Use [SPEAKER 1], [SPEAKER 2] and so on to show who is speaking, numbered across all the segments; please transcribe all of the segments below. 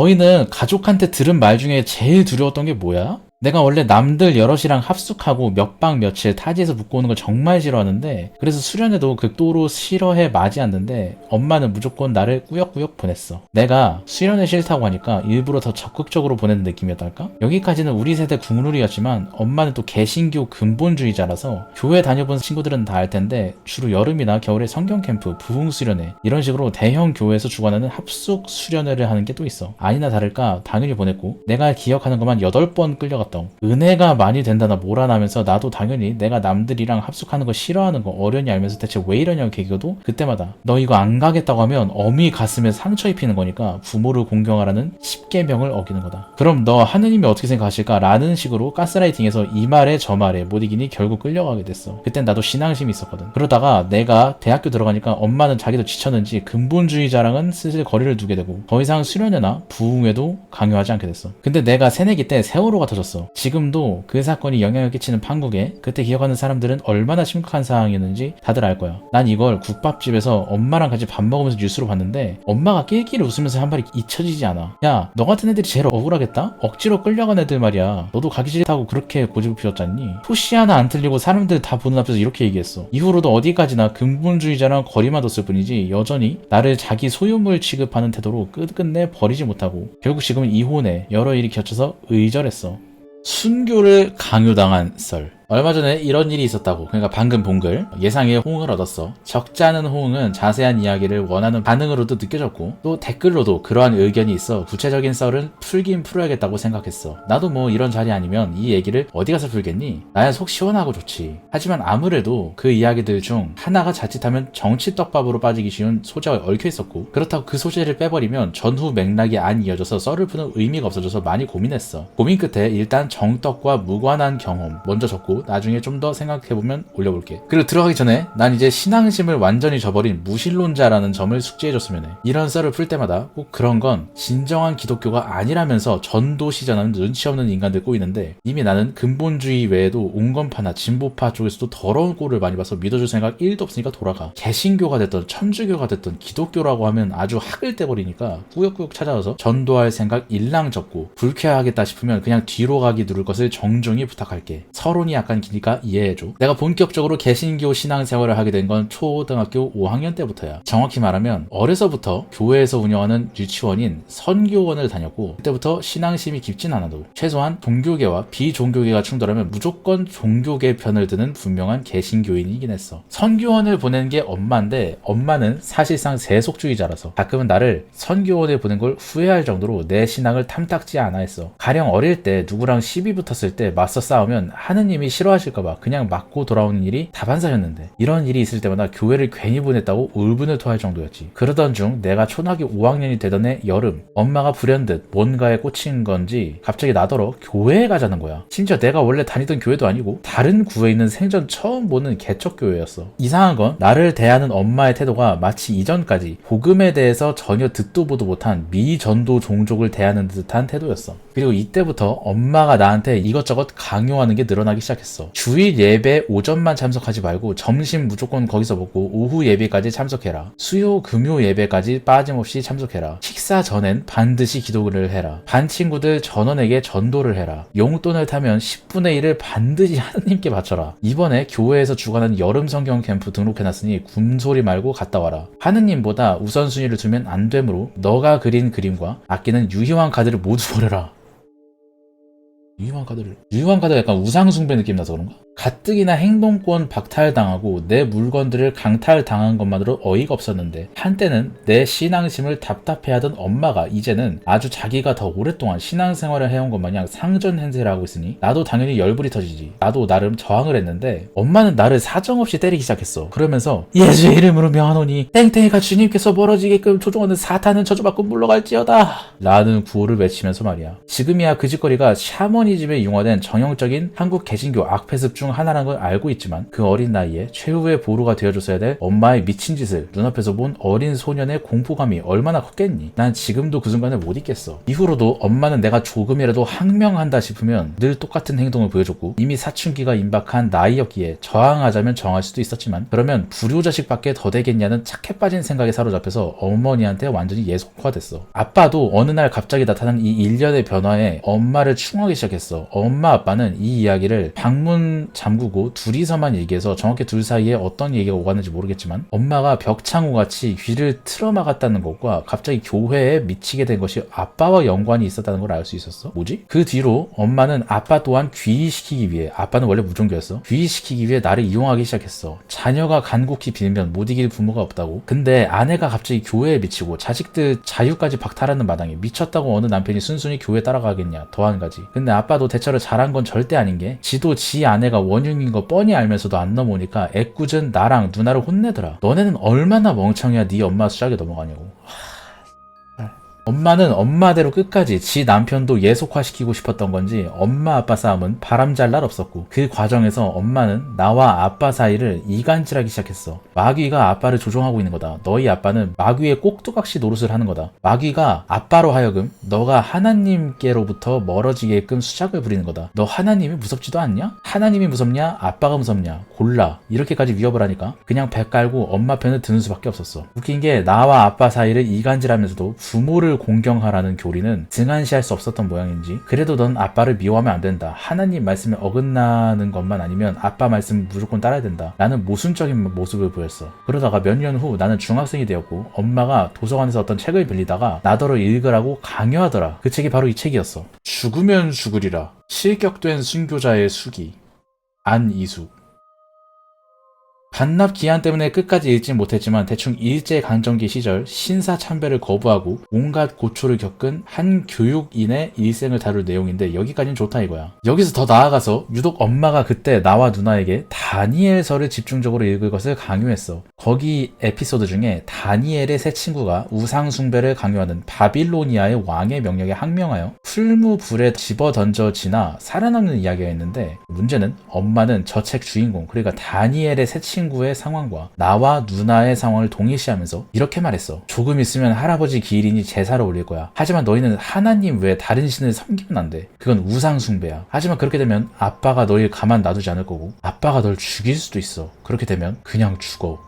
[SPEAKER 1] 너희는 가족한테 들은 말 중에 제일 두려웠던 게 뭐야? 내가 원래 남들 여럿이랑 합숙하고 몇 박 며칠 타지에서 묵고 오는 걸 정말 싫어하는데 그래서 수련회도 극도로 싫어해 맞이않는데 엄마는 무조건 나를 꾸역꾸역 보냈어. 내가 수련회 싫다고 하니까 일부러 더 적극적으로 보내는 느낌이었달까? 여기까지는 우리 세대 국룰이었지만 엄마는 또 개신교 근본주의자라서 교회 다녀본 친구들은 다 알 텐데 주로 여름이나 겨울에 성경 캠프, 부흥 수련회 이런 식으로 대형 교회에서 주관하는 합숙 수련회를 하는 게 또 있어. 아니나 다를까 당연히 보냈고 내가 기억하는 것만 8번 끌려갔다. 은혜가 많이 된다나 뭐라나면서 나도 당연히 내가 남들이랑 합숙하는 거 싫어하는 거 어련히 알면서 대체 왜 이러냐고 개겨도 그때마다 너 이거 안 가겠다고 하면 어미 가슴에 상처 입히는 거니까 부모를 공경하라는 10계명을 어기는 거다. 그럼 너 하느님이 어떻게 생각하실까? 라는 식으로 가스라이팅해서 이 말에 저 말에 못 이기니 결국 끌려가게 됐어. 그땐 나도 신앙심이 있었거든. 그러다가 내가 대학교 들어가니까 엄마는 자기도 지쳤는지 근본주의자랑은 슬슬 거리를 두게 되고 더 이상 수련회나 부흥회도 강요하지 않게 됐어. 근데 내가 새내기 때 세월호가 터졌어. 지금도 그 사건이 영향을 끼치는 판국에 그때 기억하는 사람들은 얼마나 심각한 상황이었는지 다들 알 거야. 난 이걸 국밥집에서 엄마랑 같이 밥 먹으면서 뉴스로 봤는데 엄마가 낄낄 웃으면서 한 말이 잊혀지지 않아. 야, 너 같은 애들이 제일 억울하겠다? 억지로 끌려간 애들 말이야. 너도 가기 싫다고 그렇게 고집을 피웠잖니? 토시 하나 안 틀리고 사람들 다 보는 앞에서 이렇게 얘기했어. 이후로도 어디까지나 근본주의자랑 거리만 뒀을 뿐이지 여전히 나를 자기 소유물 취급하는 태도로 끝끝내 버리지 못하고 결국 지금은 이혼에 여러 일이 겹쳐서 의절했어. 순교를 강요당한 썰. 얼마 전에 이런 일이 있었다고. 그러니까 방금 본 글 예상의 호응을 얻었어. 적지 않은 호응은 자세한 이야기를 원하는 반응으로도 느껴졌고 또 댓글로도 그러한 의견이 있어 구체적인 썰은 풀긴 풀어야겠다고 생각했어. 나도 뭐 이런 자리 아니면 이 얘기를 어디 가서 풀겠니? 나야 속 시원하고 좋지. 하지만 아무래도 그 이야기들 중 하나가 자칫하면 정치 떡밥으로 빠지기 쉬운 소재가 얽혀 있었고 그렇다고 그 소재를 빼버리면 전후 맥락이 안 이어져서 썰을 푸는 의미가 없어져서 많이 고민했어. 고민 끝에 일단 정떡과 무관한 경험 먼저 적고 나중에 좀 더 생각해보면 올려볼게. 그리고 들어가기 전에 난 이제 신앙심을 완전히 저버린 무신론자라는 점을 숙지해줬으면 해. 이런 썰을 풀 때마다 꼭 그런 건 진정한 기독교가 아니라면서 전도시전하는 눈치 없는 인간들 꼬이는데 이미 나는 근본주의 외에도 온건파나 진보파 쪽에서도 더러운 꼴을 많이 봐서 믿어줄 생각 1도 없으니까 돌아가. 개신교가 됐던 천주교가 됐던 기독교라고 하면 아주 학을 떼버리니까 꾸역꾸역 찾아와서 전도할 생각 일랑 접고 불쾌하겠다 싶으면 그냥 뒤로 가기 누를 것을 정중히 부탁할게. 서론이 약간 기니까 이해해줘. 내가 본격적으로 개신교 신앙생활을 하게 된 건 초등학교 5학년 때부터야. 정확히 말하면 어려서부터 교회에서 운영하는 유치원인 선교원을 다녔고 그때부터 신앙심이 깊진 않아도 최소한 종교계와 비종교계가 충돌하면 무조건 종교계 편을 드는 분명한 개신교인이긴 했어. 선교원을 보낸 게 엄마인데 엄마는 사실상 세속주의자라서 가끔은 나를 선교원에 보낸 걸 후회할 정도로 내 신앙을 탐탁지 않아 했어. 가령 어릴 때 누구랑 시비 붙었을 때 맞서 싸우면 하느님이 싫어하실까봐 그냥 맞고 돌아오는 일이 다반사였는데 이런 일이 있을 때마다 교회를 괜히 보냈다고 울분을 토할 정도였지. 그러던 중 내가 초등학교 5학년이 되던 해 여름 엄마가 불현듯 뭔가에 꽂힌 건지 갑자기 나더러 교회에 가자는 거야. 심지어 내가 원래 다니던 교회도 아니고 다른 구에 있는 생전 처음 보는 개척교회였어. 이상한 건 나를 대하는 엄마의 태도가 마치 이전까지 복음에 대해서 전혀 듣도 보도 못한 미전도 종족을 대하는 듯한 태도였어. 그리고 이때부터 엄마가 나한테 이것저것 강요하는 게 늘어나기 시작했어. 주일 예배 오전만 참석하지 말고 점심 무조건 거기서 먹고 오후 예배까지 참석해라. 수요 금요 예배까지 빠짐없이 참석해라. 식사 전엔 반드시 기도를 해라. 반 친구들 전원에게 전도를 해라. 용돈을 타면 10분의 1을 반드시 하느님께 바쳐라. 이번에 교회에서 주관하는 여름 성경 캠프 등록해놨으니 굶소리 말고 갔다 와라. 하느님보다 우선순위를 두면 안 되므로 너가 그린 그림과 아끼는 유희왕 카드를 모두 버려라. 유희왕 카드가 약간 우상숭배 느낌 나서 그런가? 가뜩이나 행동권 박탈당하고 내 물건들을 강탈당한 것만으로 어이가 없었는데 한때는 내 신앙심을 답답해하던 엄마가 이제는 아주 자기가 더 오랫동안 신앙생활을 해온 것 마냥 상전행세를 하고 있으니 나도 당연히 열불이 터지지. 나도 나름 저항을 했는데 엄마는 나를 사정없이 때리기 시작했어. 그러면서 예수의 이름으로 명하노니 땡땡이가 주님께서 멀어지게끔 조종하는 사탄은 저주받고 물러갈지어다 라는 구호를 외치면서 말이야. 지금이야 그 짓거리가 샤머니즘에 융화된 전형적인 한국 개신교 악패습 중 중 하나라는 걸 알고 있지만 그 어린 나이에 최후의 보루가 되어줬어야 될 엄마의 미친 짓을 눈앞에서 본 어린 소년의 공포감이 얼마나 컸겠니? 난 지금도 그 순간을 못 잊겠어. 이후로도 엄마는 내가 조금이라도 항명한다 싶으면 늘 똑같은 행동을 보여줬고 이미 사춘기가 임박한 나이였기에 저항하자면 저항할 수도 있었지만 그러면 불효자식밖에 더 되겠냐는 착해 빠진 생각에 사로잡혀서 어머니한테 완전히 예속화됐어. 아빠도 어느 날 갑자기 나타난 이 일련의 변화에 엄마를 충하기 시작했어. 엄마 아빠는 이 이야기를 방문 잠그고 둘이서만 얘기해서 정확히 둘 사이에 어떤 얘기가 오갔는지 모르겠지만 엄마가 벽창호같이 귀를 틀어막았다는 것과 갑자기 교회에 미치게 된 것이 아빠와 연관이 있었다는 걸 알 수 있었어. 뭐지? 그 뒤로 엄마는 아빠 또한 귀의시키기 위해, 아빠는 원래 무종교였어, 귀의시키기 위해 나를 이용하기 시작했어. 자녀가 간곡히 빌면 못 이길 부모가 없다고. 근데 아내가 갑자기 교회에 미치고 자식들 자유까지 박탈하는 마당에 미쳤다고 어느 남편이 순순히 교회 따라가겠냐. 더 한 가지, 근데 아빠도 대처를 잘한 건 절대 아닌 게 지도 지 아내가 원흉인 거 뻔히 알면서도 안 넘어오니까 애꿎은 나랑 누나를 혼내더라. 너네는 얼마나 멍청해야 네 엄마 수작에 넘어가냐고. 엄마는 엄마대로 끝까지 지 남편도 예속화시키고 싶었던 건지 엄마 아빠 싸움은 바람잘 날 없었고 그 과정에서 엄마는 나와 아빠 사이를 이간질하기 시작했어. 마귀가 아빠를 조종하고 있는 거다. 너희 아빠는 마귀의 꼭두각시 노릇을 하는 거다. 마귀가 아빠로 하여금 너가 하나님께로부터 멀어지게끔 수작을 부리는 거다. 너 하나님이 무섭지도 않냐? 하나님이 무섭냐? 아빠가 무섭냐? 골라. 이렇게까지 위협을 하니까 그냥 배 깔고 엄마 편을 드는 수밖에 없었어. 웃긴 게 나와 아빠 사이를 이간질하면서도 부모를 공경하라는 교리는 등한시할 수 없었던 모양인지 그래도 넌 아빠를 미워하면 안 된다. 하나님 말씀에 어긋나는 것만 아니면 아빠 말씀 무조건 따라야 된다. 라는 모순적인 모습을 보였어. 그러다가 몇 년 후 나는 중학생이 되었고 엄마가 도서관에서 어떤 책을 빌리다가 나더러 읽으라고 강요하더라. 그 책이 바로 이 책이었어. 죽으면 죽으리라. 실격된 순교자의 수기. 안이숙. 반납 기한 때문에 끝까지 읽진 못했지만 대충 일제강점기 시절 신사참배를 거부하고 온갖 고초를 겪은 한 교육인의 일생을 다룰 내용인데 여기까지는 좋다 이거야. 여기서 더 나아가서 유독 엄마가 그때 나와 누나에게 다니엘서를 집중적으로 읽을 것을 강요했어. 거기 에피소드 중에 다니엘의 세 친구가 우상숭배를 강요하는 바빌로니아의 왕의 명령에 항명하여 풀무불에 집어던져지나 살아남는 이야기가 있는데 문제는 엄마는 저 책 주인공 그러니까 다니엘의 세 친구의 상황과 나와 누나의 상황을 동일시하면서 이렇게 말했어. 조금 있으면 할아버지 기일이니 제사를 올릴 거야. 하지만 너희는 하나님 외에 다른 신을 섬기면 안 돼. 그건 우상숭배야. 하지만 그렇게 되면 아빠가 너희를 가만 놔두지 않을 거고 아빠가 널 죽일 수도 있어. 그렇게 되면 그냥 죽어.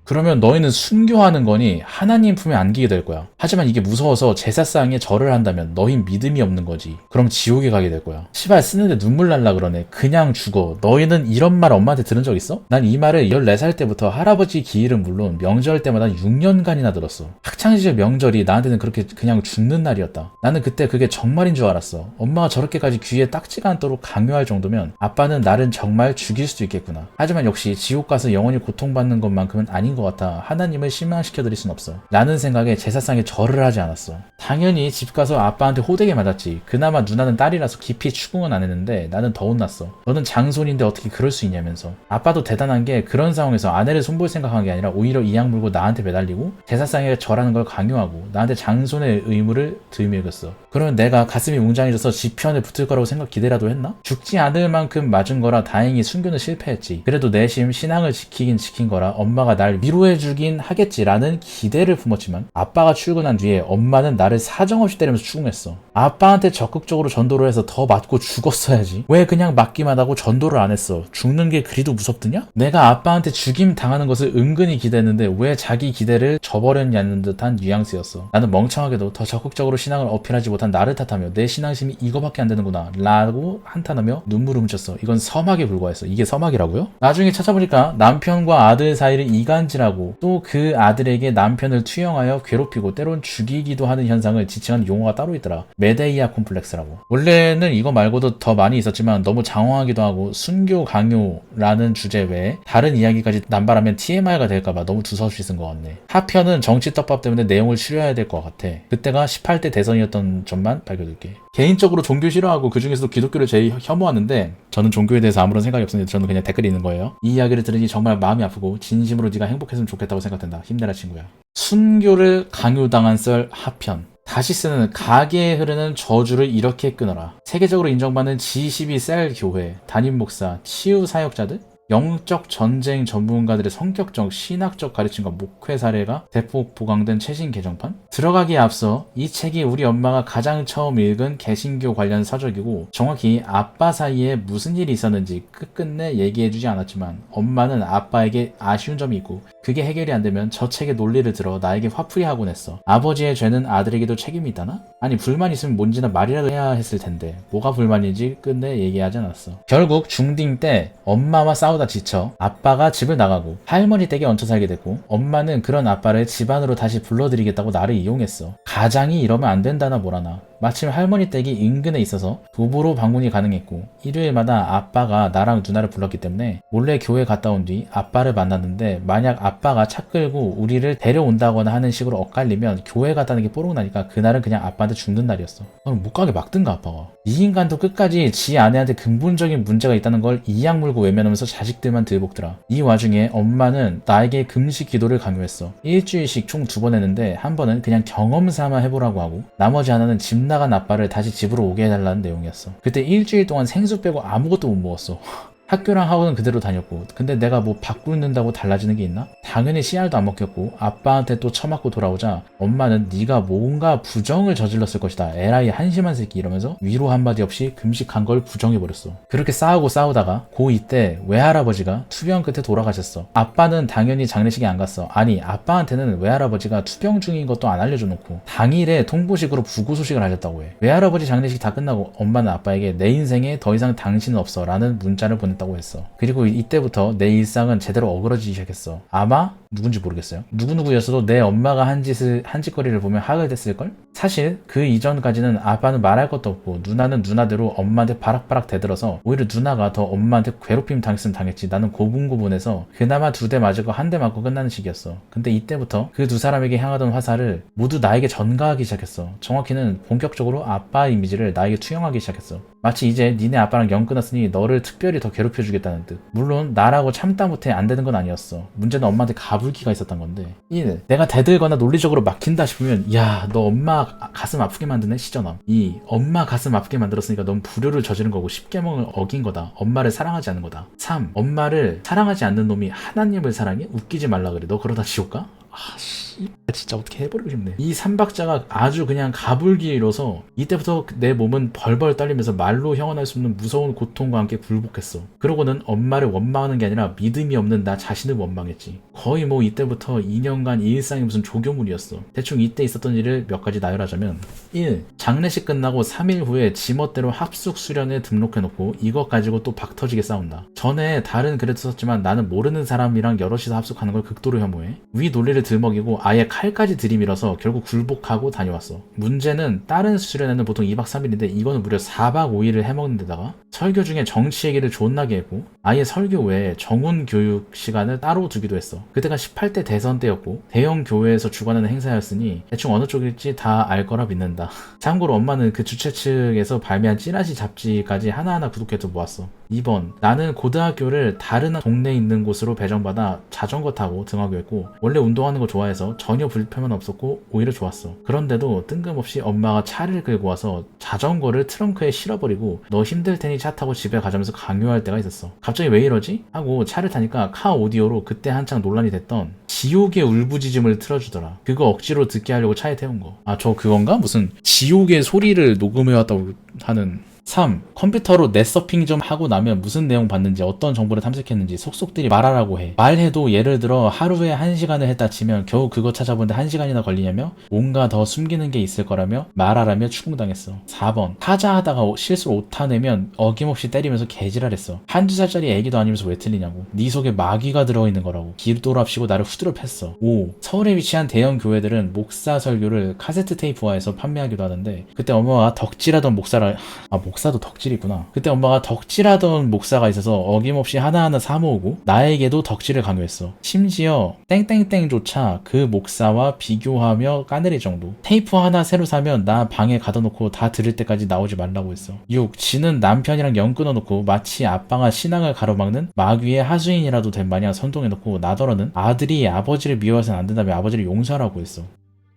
[SPEAKER 1] 그러면 너희는 순교하는 거니 하나님 품에 안기게 될 거야. 하지만 이게 무서워서 제사상에 절을 한다면 너희 믿음이 없는 거지. 그럼 지옥에 가게 될 거야. 시발 쓰는데 눈물 날라 그러네. 그냥 죽어. 너희는 이런 말 엄마한테 들은 적 있어? 난 이 말을 14살 때부터 할아버지 기일은 물론 명절 때마다 6년간이나 들었어. 학창시절 명절이 나한테는 그렇게 그냥 죽는 날이었다. 나는 그때 그게 정말인 줄 알았어. 엄마가 저렇게까지 귀에 딱지가 않도록 강요할 정도면 아빠는 나를 정말 죽일 수도 있겠구나. 하지만 역시 지옥 가서 영원히 고통받는 것만큼은 아닌 것 같아. 하나님을 실망시켜드릴 순 없어. 라는 생각에 제사상에 절을 하지 않았어. 당연히 집 가서 아빠한테 호되게 맞았지. 그나마 누나는 딸이라서 깊이 추궁은 안 했는데 나는 더 혼났어. 너는 장손인데 어떻게 그럴 수 있냐면서. 아빠도 대단한 게 그런 상황에서 아내를 손볼 생각한 게 아니라 오히려 이악 물고 나한테 매달리고 제사상에 절하는 걸 강요하고 나한테 장손의 의무를 들밀겼어. 그러면 내가 가슴이 웅장해져서 지 편에 붙을 거라고 기대라도 했나? 죽지 않을 만큼 맞은 거라 다행히 순교는 실패했지. 그래도 내심 신앙을 지키긴 지킨 거라 엄마가 날 위로해주긴 하겠지라는 기대를 품었지만 아빠가 출근한 뒤에 엄마는 나를 사정없이 때리면서 추궁했어. 아빠한테 적극적으로 전도를 해서 더 맞고 죽었어야지. 왜 그냥 맞기만 하고 전도를 안 했어? 죽는 게 그리도 무섭드냐? 내가 아빠한테 죽임 당하는 것을 은근히 기대했는데 왜 자기 기대를 저버렸냐는 듯한 뉘앙스였어. 나는 멍청하게도 더 적극적으로 신앙을 어필하지 못한 나를 탓하며 내 신앙심이 이거밖에 안 되는구나 라고 한탄하며 눈물을 훔쳤어. 이건 서막에 불과했어. 이게 서막이라고요? 나중에 찾아보니까 남편과 아들 사이를 이간질하고 또 그 아들에게 남편을 투영하여 괴롭히고 때론 죽이기도 하는 현상을 지칭하는 용어가 따로 있더라. 메데이아 콤플렉스라고. 원래는 이거 말고도 더 많이 있었지만 너무 장황하기도 하고 순교 강요라는 주제 외에 다른 이야기까지 남발하면 TMI가 될까봐 너무 두서없이 쓴 것 같네. 하편은 정치 떡밥 때문에 내용을 추려야 될 것 같아. 그때가 18대 대선이었던 점만 밝혀둘게. 개인적으로 종교 싫어하고 그 중에서도 기독교를 제일 혐오하는데 저는 종교에 대해서 아무런 생각이 없으니 저는 그냥 댓글이 있는 거예요. 이 이야기를 들으니 정말 마음이 아프고 진심으로 네가 행복했으면 좋겠다고 생각된다. 힘내라 친구야. 순교를 강요당한 썰 하편. 다시스는 가계에 흐르는 저주를 이렇게 끊어라. 세계적으로 인정받는 G12셀 교회, 담임 목사, 치유 사역자들, 영적 전쟁 전문가들의 성격적, 신학적 가르침과 목회 사례가 대폭 보강된 최신 개정판? 들어가기에 앞서 이 책이 우리 엄마가 가장 처음 읽은 개신교 관련 서적이고 정확히 아빠 사이에 무슨 일이 있었는지 끝끝내 얘기해주지 않았지만 엄마는 아빠에게 아쉬운 점이 있고 그게 해결이 안 되면 저 책의 논리를 들어 나에게 화풀이하곤 했어. 아버지의 죄는 아들에게도 책임이 있다나? 아니 불만 있으면 뭔지나 말이라도 해야 했을 텐데 뭐가 불만인지 끝내 얘기하지 않았어. 결국 중딩 때 엄마와 싸우다 지쳐 아빠가 집을 나가고 할머니 댁에 얹혀 살게 됐고 엄마는 그런 아빠를 집안으로 다시 불러들이겠다고 나를 이용했어. 가장이 이러면 안 된다나 뭐라나. 마침 할머니 댁이 인근에 있어서 도보로 방문이 가능했고 일요일마다 아빠가 나랑 누나를 불렀기 때문에 몰래 교회 갔다 온 뒤 아빠를 만났는데 만약 아빠가 차 끌고 우리를 데려온다거나 하는 식으로 엇갈리면 교회 갔다는 게 뽀록 나니까 그날은 그냥 아빠한테 죽는 날이었어. 못 가게 막든가 아빠가. 이 인간도 끝까지 지 아내한테 근본적인 문제가 있다는 걸 이악 물고 외면하면서 자식들만 들볶더라. 이 와중에 엄마는 나에게 금식 기도를 강요했어. 일주일씩 총 2번 했는데 한 번은 그냥 경험 삼아 해보라고 하고 나머지 하나는 집 나간 아빠를 다시 집으로 오게 해달라는 내용이었어. 그때 일주일 동안 생수 빼고 아무것도 못 먹었어. 학교랑 학원은 그대로 다녔고 근데 내가 뭐 바꾸는다고 달라지는 게 있나? 당연히 씨알도 안 먹혔고 아빠한테 또 처맞고 돌아오자 엄마는 네가 뭔가 부정을 저질렀을 것이다. 에라이 한심한 새끼 이러면서 위로 한마디 없이 금식한 걸 부정해버렸어. 그렇게 싸우다가 고2 때 외할아버지가 투병 끝에 돌아가셨어. 아빠는 당연히 장례식에 안 갔어. 아니 아빠한테는 외할아버지가 투병 중인 것도 안 알려줘 놓고 당일에 통보식으로 부고 소식을 알렸다고 해. 외할아버지 장례식 다 끝나고 엄마는 아빠에게 내 인생에 더 이상 당신은 없어 라는 문자를 보냈다고 했어. 그리고 이때부터 내 일상은 제대로 어그러지기 시작했어. 아마 누군지 모르겠어요. 누구누구였어도 내 엄마가 한 짓거리를 보면 하게 됐을걸? 사실 그 이전까지는 아빠는 말할 것도 없고 누나는 누나대로 엄마한테 바락바락 대들어서 오히려 누나가 더 엄마한테 괴롭힘 당했으면 당했지. 나는 고분고분해서 그나마 2대 맞고 1대 맞고 끝나는 식이었어. 근데 이때부터 그 두 사람에게 향하던 화살을 모두 나에게 전가하기 시작했어. 정확히는 본격적으로 아빠 이미지를 나에게 투영하기 시작했어. 마치 이제 니네 아빠랑 연 끊었으니 너를 특별히 더 괴롭혀주겠다는 뜻. 물론 나라고 참다 못해 안 되는 건 아니었어. 문제는 엄마한테 가불기가 있었던 건데 1. 내가 대들거나 논리적으로 막힌다 싶으면 야 너 엄마 가슴 아프게 만드네 시전함. 2. 엄마 가슴 아프게 만들었으니까 넌 불효를 저지른 거고 십계명을 어긴 거다. 엄마를 사랑하지 않는 거다. 3. 엄마를 사랑하지 않는 놈이 하나님을 사랑해? 웃기지 말라 그래. 너 그러다 지옥 가? 진짜 어떻게 해버리고 싶네. 이 삼박자가 아주 그냥 가불기로서 이때부터 내 몸은 벌벌 떨리면서 말로 형언할 수 없는 무서운 고통과 함께 굴복했어. 그러고는 엄마를 원망하는 게 아니라 믿음이 없는 나 자신을 원망했지. 거의 뭐 이때부터 2년간 이 일상이 무슨 조교물이었어. 대충 이때 있었던 일을 몇 가지 나열하자면 1. 장례식 끝나고 3일 후에 지멋대로 합숙 수련에 등록해놓고 이것 가지고 또 박터지게 싸운다. 전에 다른 글에도 썼지만 나는 모르는 사람이랑 여럿이서 합숙하는 걸 극도로 혐오해. 위 논리를 들먹이고 아예 칼까지 들이밀어서 결국 굴복하고 다녀왔어. 문제는 다른 수련회는 보통 2박 3일인데 이거는 무려 4박 5일을 해먹는 데다가 설교 중에 정치 얘기를 존나게 했고 아예 설교 외에 정훈 교육 시간을 따로 두기도 했어. 그때가 18대 대선 때였고 대형 교회에서 주관하는 행사였으니 대충 어느 쪽일지 다 알 거라 믿는다. 참고로 엄마는 그 주최 측에서 발매한 찌라시 잡지까지 하나하나 구독해서 모았어. 2번, 나는 고등학교를 다른 동네에 있는 곳으로 배정받아 자전거 타고 등하교했고 원래 운동하는 거 좋아해서 전혀 불편은 없었고 오히려 좋았어. 그런데도 뜬금없이 엄마가 차를 끌고 와서 자전거를 트렁크에 실어버리고 너 힘들 테니 차 타고 집에 가자면서 강요할 때가 있었어. 갑자기 왜 이러지? 하고 차를 타니까 카 오디오로 그때 한창 논란이 됐던 지옥의 울부짖음을 틀어주더라. 그거 억지로 듣게 하려고 차에 태운 거. 아, 저 그건가? 무슨 지옥의 소리를 녹음해왔다고 하는. 3. 컴퓨터로 넷서핑 좀 하고 나면 무슨 내용 봤는지 어떤 정보를 탐색했는지 속속들이 말하라고 해. 말해도 예를 들어 하루에 1시간을 했다 치면 겨우 그거 찾아보는데 1시간이나 걸리냐며 뭔가 더 숨기는 게 있을 거라며 말하라며 추궁당했어. 4번. 타자하다가 실수로 오타 내면 어김없이 때리면서 개지랄했어. 한두 살짜리 애기도 아니면서 왜 틀리냐고. 네 속에 마귀가 들어있는 거라고. 기도랍시고 나를 후드려 팼어. 5. 서울에 위치한 대형 교회들은 목사 설교를 카세트 테이프화해서 판매하기도 하는데 그때 엄마가 덕질하던 목사도 덕질이 있구나. 그때 엄마가 덕질하던 목사가 있어서 어김없이 하나하나 사모으고 나에게도 덕질을 강요했어. 심지어 땡땡땡조차 그 목사와 비교하며 까내릴 정도. 테이프 하나 새로 사면 나 방에 가둬놓고 다 들을 때까지 나오지 말라고 했어. 6. 지는 남편이랑 연 끊어놓고 마치 아빠가 신앙을 가로막는 마귀의 하수인이라도 된 마냥 선동해놓고 나더러는 아들이 아버지를 미워해서는 안 된다며 아버지를 용서하라고 했어.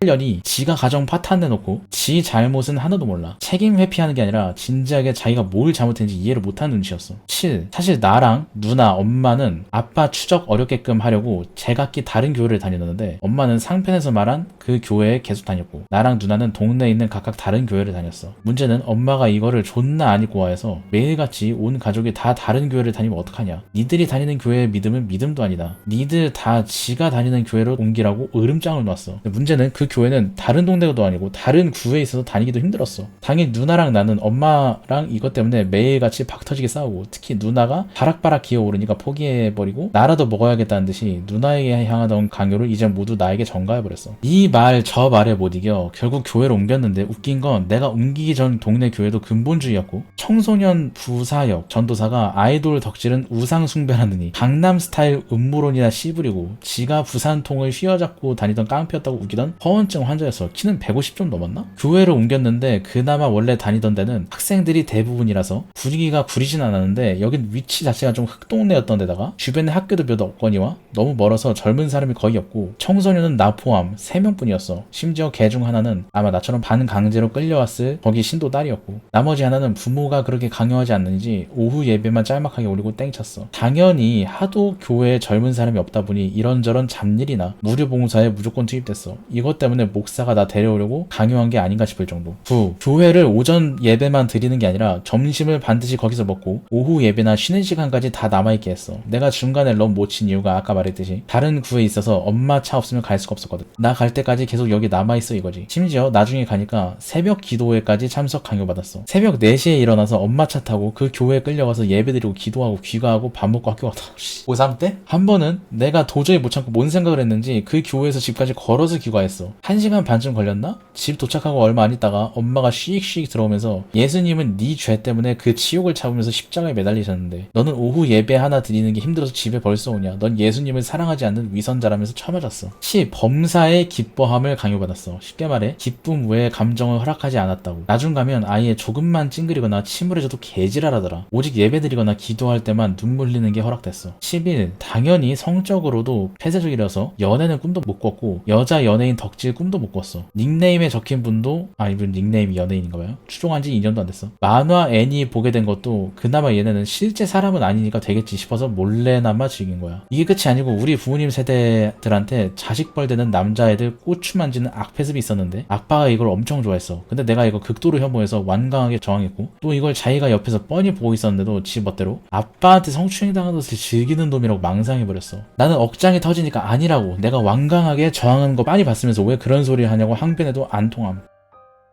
[SPEAKER 1] 년이 지가 가정 파탄내놓고 지 잘못은 하나도 몰라. 책임 회피하는 게 아니라 진지하게 자기가 뭘 잘못했는지 이해를 못하는 눈치였어. 7. 사실 나랑 누나, 엄마는 아빠 추적 어렵게끔 하려고 제각기 다른 교회를 다녔는데 엄마는 상편에서 말한 그 교회에 계속 다녔고 나랑 누나는 동네에 있는 각각 다른 교회를 다녔어. 문제는 엄마가 이거를 존나 안 입고 와해서 매일같이 온 가족이 다 다른 교회를 다니면 어떡하냐. 니들이 다니는 교회의 믿음은 믿음도 아니다. 니들 다 지가 다니는 교회로 옮기라고 으름장을 놨어. 문제는 그 교회는 다른 동네도 아니고 다른 구에 있어서 다니기도 힘들었어. 당연히 누나랑 나는 엄마랑 이것 때문에 매일같이 박터지게 싸우고 특히 누나가 바락바락 기어오르니까 포기해버리고 나라도 먹어야겠다는 듯이 누나에게 향하던 강요를 이제 모두 나에게 전가해버렸어. 이 말 저 말에 못 이겨 결국 교회를 옮겼는데 웃긴 건 내가 옮기기 전 동네 교회도 근본주의였고 청소년 부사역 전도사가 아이돌 덕질은 우상 숭배라느니 강남 스타일 음모론이나 씨부리고 지가 부산통을 휘어잡고 다니던 깡패였다고 우기던 허언증 환자였어. 키는 150 좀 넘었나? 교회를 옮겼는데 그나마 원래 다니던 데는 학생들이 대부분이라서 분위기가 구리진 않았는데 여긴 위치 자체가 좀 흑동네였던 데다가 주변에 학교도 몇 없거니와 너무 멀어서 젊은 사람이 거의 없고 청소년은 나 포함 3명뿐이었어. 심지어 걔 중 하나는 아마 나처럼 반강제로 끌려왔을 거기 신도 딸이었고 나머지 하나는 부모가 그렇게 강요하지 않는지 오후 예배만 짤막하게 올리고 땡쳤어. 당연히 하도 교회에 젊은 사람이 없다 보니 이런저런 잡일이나 무료 봉사에 무조건 투입됐어. 이것 때문에 목사가 나 데려오려고 강요한 게 아닌가 싶을 정도. 9. 교회를 오전 예배만 드리는 게 아니라 점심을 반드시 거기서 먹고 오후 예배나 쉬는 시간까지 다 남아있게 했어. 내가 중간에 럼 못 친 이유가 아까 말했듯이 다른 구에 있어서 엄마 차 없으면 갈 수가 없었거든. 나 갈 때까지 계속 여기 남아있어 이거지. 심지어 나중에 가니까 새벽 기도회까지 참석 강요받았어. 새벽 4시에 일어나서 엄마 차 타고 그 교회에 끌려가서 예배드리고 기도하고 귀가하고 밥 먹고 학교 갔다. 고3 때? 한 번은 내가 도저히 못 참고 뭔 생각을 했는지 그 교회에서 집까지 걸어서 귀가했어. 1시간 반쯤 걸렸나? 집 도착하고 얼마 안 있다가 엄마가 씩씩 들어오면서 예수님은 네 죄 때문에 그 치욕을 참으면서 십자가에 매달리셨는데 너는 오후 예배 하나 드리는 게 힘들어서 집에 벌써 오냐. 넌 예수님을 사랑하지 않는 위선자라면서 쳐맞았어. 10. 범사의 기뻐함을 강요받았어. 쉽게 말해 기쁨 외에 감정을 허락하지 않았다고. 나중 가면 아예 조금만 찡그리거나 침울해져도 개지랄하더라. 오직 예배드리거나 기도할 때만 눈물 흘리는 게 허락됐어. 11. 당연히 성적으로도 폐쇄적이라서 연애는 꿈도 못 꿨고 여자 연예인 덕질 꿈도 못 꿨어. 닉네임에 적힌 분도 이분 닉네임이 연예인인가봐요. 추종한 지 2년도 안 됐어. 만화 애니 보게 된 것도 그나마 얘네는 실제 사람은 아니니까 되겠지 싶어서 몰래나마 즐긴 거야. 이게 끝이 아니고 우리 부모님 세대들한테 자식 벌되는 남자애들 고추 만지는 악패습이 있었는데 아빠가 이걸 엄청 좋아했어. 근데 내가 이거 극도로 혐오해서 완강하게 저항했고 또 이걸 자기가 옆에서 뻔히 보고 있었는데도 지 멋대로 아빠한테 성추행 당한 것을 즐기는 놈이라고 망상해버렸어. 나는 억장이 터지니까 아니라고 내가 완강하게 저항하는 거 빤히 봤으면서 왜 그런 소리를 하냐고 항변해도 안 통함.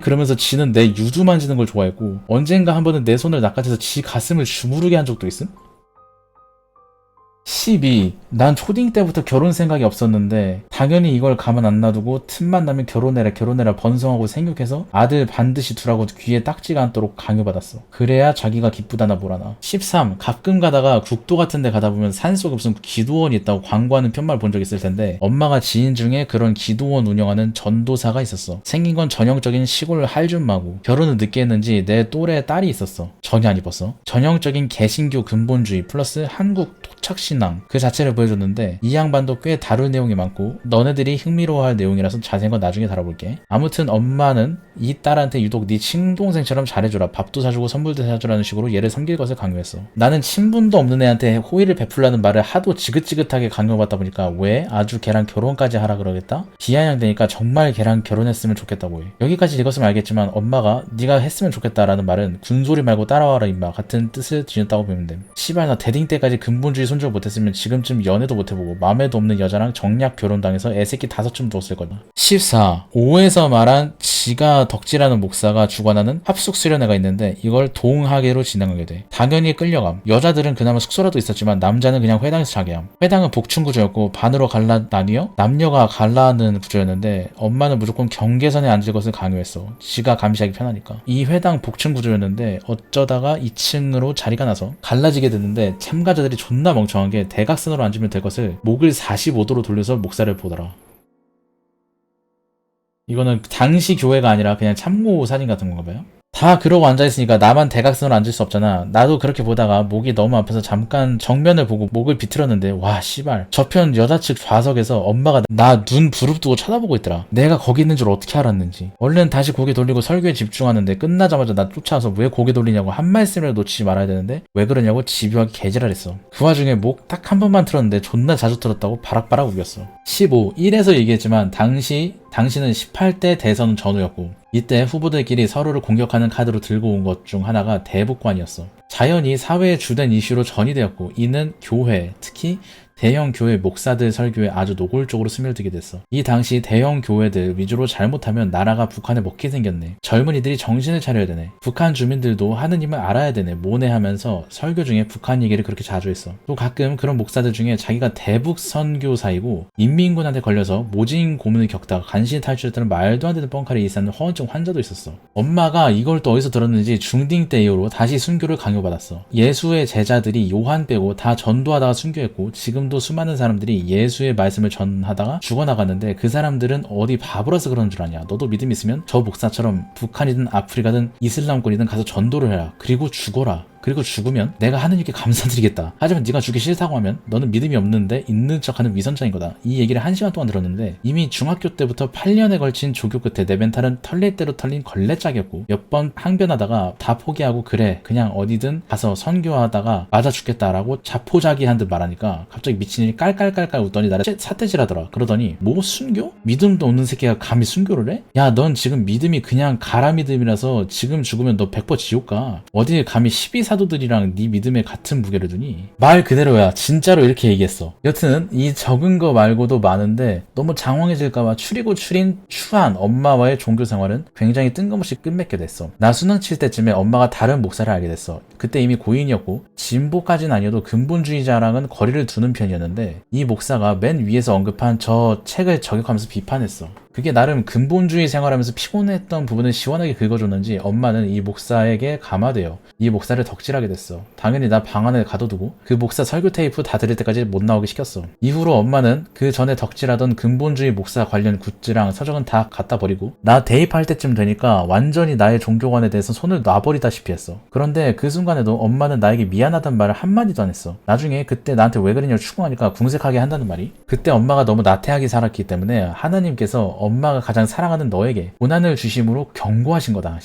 [SPEAKER 1] 그러면서 지는 내 유두 만지는 걸 좋아했고 언젠가 한 번은 내 손을 낚아채서 지 가슴을 주무르게 한 적도 있음? 12. 난 초딩 때부터 결혼 생각이 없었는데 당연히 이걸 가만 안 놔두고 틈만 나면 결혼해라 번성하고 생육해서 아들 반드시 두라고 귀에 딱지가 않도록 강요받았어. 그래야 자기가 기쁘다나 뭐라나. 13. 가끔 가다가 국도 같은 데 가다 보면 산속에 무슨 기도원이 있다고 광고하는 편말 본 적 있을 텐데 엄마가 지인 중에 그런 기도원 운영하는 전도사가 있었어. 생긴 건 전형적인 시골 할줌마고 결혼을 늦게 했는지 내 또래 딸이 있었어. 전혀 안 입었어. 전형적인 개신교 근본주의 플러스 한국 토착신앙 그 자체를 보여줬는데 이 양반도 꽤 다룰 내용이 많고 너네들이 흥미로워할 내용이라서 자세한 건 나중에 다뤄볼게. 아무튼 엄마는 이 딸한테 유독 네 친동생처럼 잘해줘라 밥도 사주고 선물도 사주라는 식으로 얘를 섬길 것을 강요했어. 나는 친분도 없는 애한테 호의를 베풀라는 말을 하도 지긋지긋하게 강요받다 보니까 왜 아주 걔랑 결혼까지 하라 그러겠다? 비아냥되니까 정말 걔랑 결혼했으면 좋겠다고 해. 여기까지 읽었으면 알겠지만 엄마가 네가 했으면 좋겠다라는 말은 군소리 말고 따라와라 임마 같은 뜻을 지녔다고 보면 돼. 씨발 나 대딩 때까지 근본주의 손절 못했으면 지금쯤 연애도 못해보고 맘에도 없는 여자랑 정략 결혼당해서 애새끼 5쯤 뒀을 거다. 14. 5에서 말한 지가 덕질하는 목사가 주관하는 합숙 수련회가 있는데 이걸 동학회로 진행하게 돼. 당연히 끌려감. 여자들은 그나마 숙소라도 있었지만 남자는 그냥 회당에서 자게 함. 회당은 복층 구조였고 반으로 나뉘어 남녀가 갈라하는 구조였는데 엄마는 무조건 경계선에 앉을 것을 강요했어. 지가 감시하기 편하니까. 이 회당 복층 구조였는데 어쩌다가 2층으로 자리가 나서 갈라지게 됐는데 참가자들이 존나 멍청한 게 대각선으로 앉으면 될 것을 목을 45도로 돌려서 목사를 보더라. 이거는 당시 교회가 아니라 그냥 참고 사진 같은 건가 봐요. 다 그러고 앉아있으니까 나만 대각선으로 앉을 수 없잖아. 나도 그렇게 보다가 목이 너무 아파서 잠깐 정면을 보고 목을 비틀었는데 와 씨발 저편 여자 측 좌석에서 엄마가 나 눈 부릅뜨고 쳐다보고 있더라. 내가 거기 있는 줄 어떻게 알았는지. 얼른 다시 고개 돌리고 설교에 집중하는데 끝나자마자 나 쫓아와서 왜 고개 돌리냐고 한 말씀이라도 놓치지 말아야 되는데 왜 그러냐고 집요하게 개지랄했어. 그 와중에 목 딱 한 번만 틀었는데 존나 자주 틀었다고 바락바락 우겼어. 15. 1에서 얘기했지만 당신은 18대 대선 전후였고 이때 후보들끼리 서로를 공격하는 카드로 들고 온 것 중 하나가 대북관이었어. 자연히 사회의 주된 이슈로 전이되었고 이는 교회, 특히 대형 교회 목사들 설교에 아주 노골적으로 스며들게 됐어. 이 당시 대형 교회들 위주로 잘못하면 나라가 북한에 먹게 생겼네. 젊은이들이 정신을 차려야 되네. 북한 주민들도 하느님을 알아야 되네. 모내하면서 설교 중에 북한 얘기를 그렇게 자주 했어. 또 가끔 그런 목사들 중에 자기가 대북 선교사이고 인민군한테 걸려서 모진 고문을 겪다가 간신히 탈출했다는 말도 안 되는 뻥카를 일삼는 허언증 환자도 있었어. 엄마가 이걸 또 어디서 들었는지 중딩 때 이후로 다시 순교를 강요받았어. 예수의 제자들이 요한 빼고 다 전도하다가 순교했고 지금도 수많은 사람들이 예수의 말씀을 전하다가 죽어나갔는데 그 사람들은 어디 바보라서 그러는 줄 아냐. 너도 믿음 있으면 저 목사처럼 북한이든 아프리카든 이슬람권이든 가서 전도를 해라. 그리고 죽어라. 그리고 죽으면 내가 하느님께 감사드리겠다. 하지만 네가 죽기 싫다고 하면 너는 믿음이 없는데 있는 척하는 위선자인 거다. 이 얘기를 1시간 동안 들었는데 이미 중학교 때부터 8년에 걸친 조교 끝에 내 멘탈은 털릴대로 털린 걸레짝이었고 몇 번 항변하다가 다 포기하고 그래 그냥 어디든 가서 선교하다가 맞아 죽겠다라고 자포자기한 듯 말하니까 갑자기 미친년이 깔깔깔깔 웃더니 나를 삿대질하더라. 그러더니 뭐 순교? 믿음도 없는 새끼가 감히 순교를 해? 야 넌 지금 믿음이 그냥 가라 믿음이라서 지금 죽으면 너 100% 지옥 가. 어딜 감히 12사도들이랑 네 믿음에 같은 무게를 두니? 말 그대로야. 진짜로 이렇게 얘기했어. 여튼 이 적은 거 말고도 많은데 너무 장황해질까봐 추리고 추린 추한 엄마와의 종교 생활은 굉장히 뜬금없이 끝맺게 됐어. 나 수능 칠 때쯤에 엄마가 다른 목사를 알게 됐어. 그때 이미 고인이었고 진보까진 아니어도 근본주의자랑은 거리를 두는 편이었는데 이 목사가 맨 위에서 언급한 저 책을 저격하면서 비판했어. 그게 나름 근본주의 생활하면서 피곤했던 부분을 시원하게 긁어줬는지 엄마는 이 목사에게 감화되어 이 목사를 덕질하게 됐어. 당연히 나 방 안에 가둬두고 그 목사 설교 테이프 다 들을 때까지 못 나오게 시켰어. 이후로 엄마는 그 전에 덕질하던 근본주의 목사 관련 굿즈랑 서적은 다 갖다 버리고 나 대입할 때쯤 되니까 완전히 나의 종교관에 대해서 손을 놔버리다시피 했어. 그런데 그 순간에도 엄마는 나에게 미안하단 말을 한마디도 안 했어. 나중에 그때 나한테 왜 그러냐고 추궁하니까 궁색하게 한다는 말이 그때 엄마가 너무 나태하게 살았기 때문에 하나님께서 엄마가 가장 사랑하는 너에게 고난을 주심으로 경고하신 거다.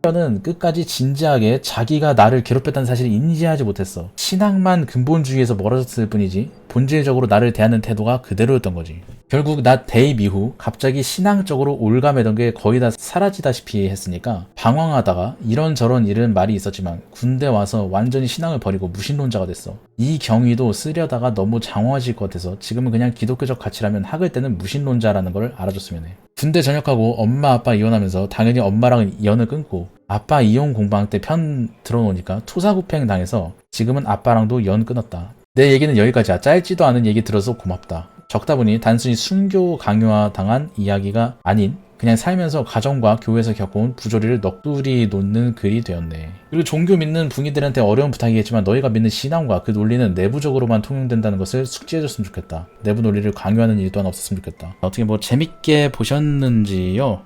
[SPEAKER 1] 는 끝까지 진지하게 자기가 나를 괴롭혔다는 사실을 인지하지 못했어. 신앙만 근본주의에서 멀어졌을 뿐이지 본질적으로 나를 대하는 태도가 그대로였던 거지. 결국 나 대입 이후 갑자기 신앙적으로 올가매던 게 거의 다 사라지다시피 했으니까 방황하다가 이런저런 이런 말이 있었지만 군대 와서 완전히 신앙을 버리고 무신론자가 됐어. 이 경위도 쓰려다가 너무 장황해질 것 같아서 지금은 그냥 기독교적 가치라면 학을 때는 무신론자라는 걸 알아줬으면 해. 군대 전역하고 엄마 아빠 이혼하면서 당연히 엄마랑은 연을 끊고 아빠 이혼 공방 때 편 들어놓으니까 투사구팽 당해서 지금은 아빠랑도 연 끊었다. 내 얘기는 여기까지야. 짧지도 않은 얘기 들어서 고맙다. 적다 보니 단순히 순교 강요화 당한 이야기가 아닌 그냥 살면서 가정과 교회에서 겪어온 부조리를 넋두리 놓는 글이 되었네. 그리고 종교 믿는 붕이들한테 어려운 부탁이겠지만 너희가 믿는 신앙과 그 논리는 내부적으로만 통용된다는 것을 숙지해줬으면 좋겠다. 내부 논리를 강요하는 일 또한 없었으면 좋겠다. 어떻게 뭐 재밌게 보셨는지요?